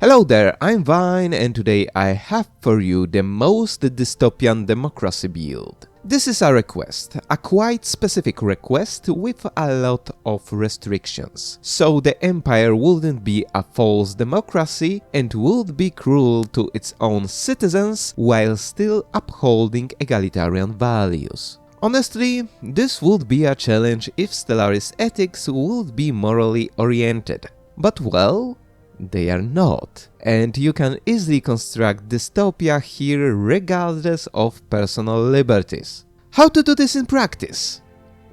Hello there, I'm Vine and today I have for you the most dystopian democracy build. This is a request, a quite specific request with a lot of restrictions. So the empire wouldn't be a false democracy and would be cruel to its own citizens while still upholding egalitarian values. Honestly, this would be a challenge if Stellaris ethics would be morally oriented. But well, they are not, and you can easily construct dystopia here regardless of personal liberties. How to do this in practice?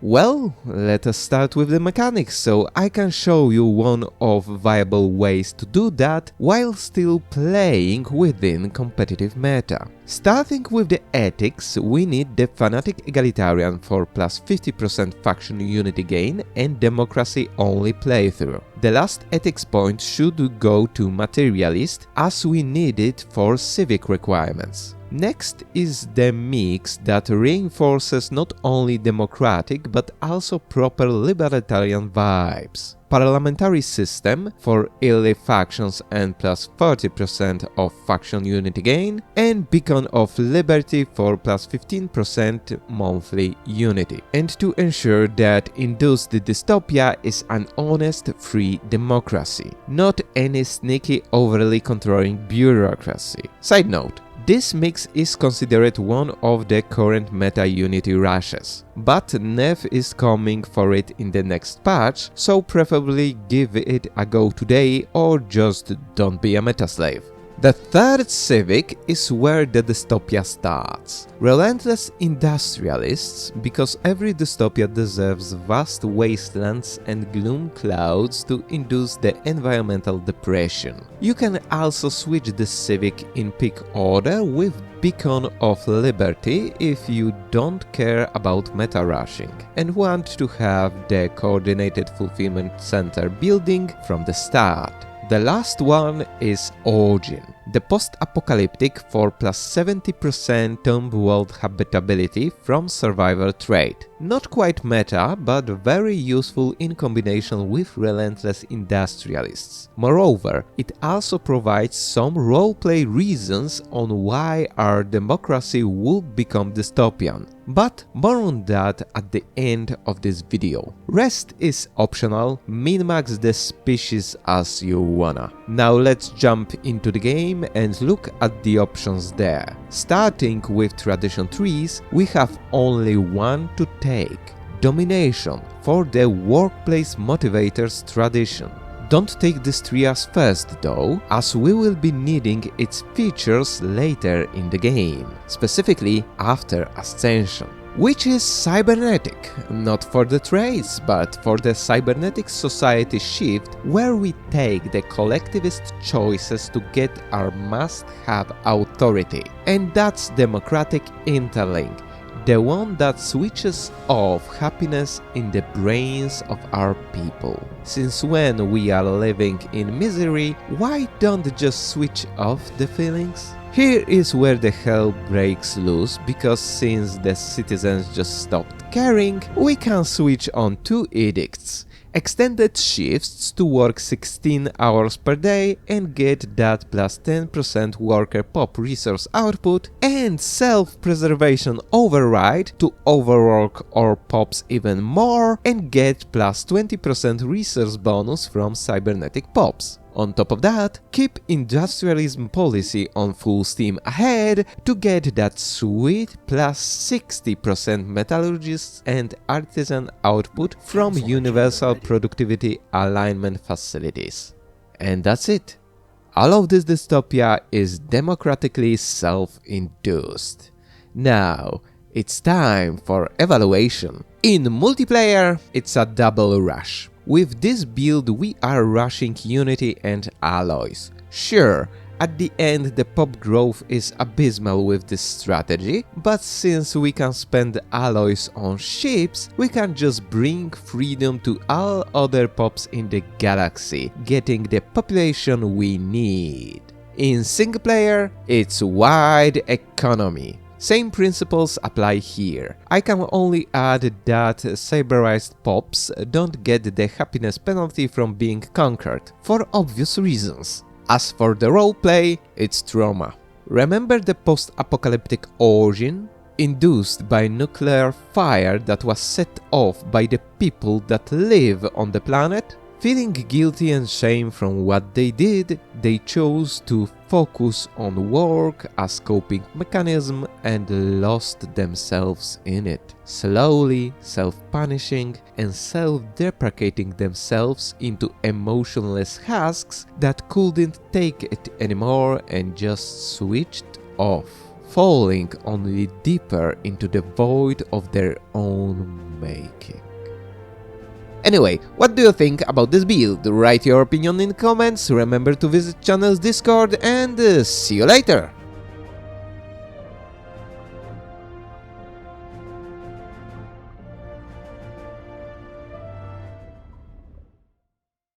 Well, let us start with the mechanics so I can show you one of viable ways to do that while still playing within competitive meta. Starting with the ethics, we need the fanatic egalitarian for plus 50% faction unity gain and democracy only playthrough. The last ethics point should go to materialist as we need it for civic requirements. Next is the mix that reinforces not only democratic but also proper libertarian vibes. Parliamentary system for early factions and plus 30% of faction unity gain, and Beacon of Liberty for plus 15% monthly unity. And to ensure that Induced Dystopia is an honest, free democracy, not any sneaky, overly controlling bureaucracy. Side note: this mix is considered one of the current meta unity rushes, but Nev is coming for it in the next patch, so preferably give it a go today or just don't be a meta slave. The third civic is where the dystopia starts. Relentless Industrialists, because every dystopia deserves vast wastelands and gloom clouds to induce the environmental depression. You can also switch the civic in peak order with Beacon of Liberty if you don't care about meta rushing and want to have the coordinated fulfillment center building from the start. The last one is Origin, the Post-Apocalyptic for plus 70% tomb world habitability from survivor trait. Not quite meta, but very useful in combination with Relentless Industrialists. Moreover, it also provides some roleplay reasons on why our democracy would become dystopian. But more on that at the end of this video. Rest is optional, min-max the species as you wanna. Now let's jump into the game and look at the options there. Starting with tradition trees, we have only one to take: Domination for the workplace motivators tradition. Don't take this tree as first though, as we will be needing its features later in the game, specifically after Ascension, which is Cybernetic, not for the trades, but for the Cybernetic society shift where we take the collectivist choices to get our must-have authority, and that's democratic Interlink, the one that switches off happiness in the brains of our people. Since when we are living in misery, why don't just switch off the feelings? Here is where the hell breaks loose, because since the citizens just stopped caring, we can switch on two edicts. Extended shifts to work 16 hours per day and get that plus 10% worker pop resource output, and self-preservation override to overwork or pops even more and get plus 20% resource bonus from cybernetic pops. On top of that, keep industrialism policy on full steam ahead to get that sweet plus 60% metallurgists and artisan output from universal productivity alignment facilities. And that's it. All of this dystopia is democratically self-induced. Now, it's time for evaluation. In multiplayer, it's a double rush. With this build, we are rushing unity and alloys. Sure, at the end the pop growth is abysmal with this strategy, but since we can spend alloys on ships, we can just bring freedom to all other pops in the galaxy, getting the population we need. In single player, it's wide economy. Same principles apply here. I can only add that cyberized pops don't get the happiness penalty from being conquered, for obvious reasons. As for the roleplay, it's trauma. Remember the post-apocalyptic origin? Induced by nuclear fire that was set off by the people that live on the planet? Feeling guilty and shame from what they did, they chose to focus on work as coping mechanism and lost themselves in it, slowly self-punishing and self-deprecating themselves into emotionless husks that couldn't take it anymore and just switched off, falling only deeper into the void of their own making. Anyway, what do you think about this build? Write your opinion in the comments, remember to visit channel's Discord, and see you later!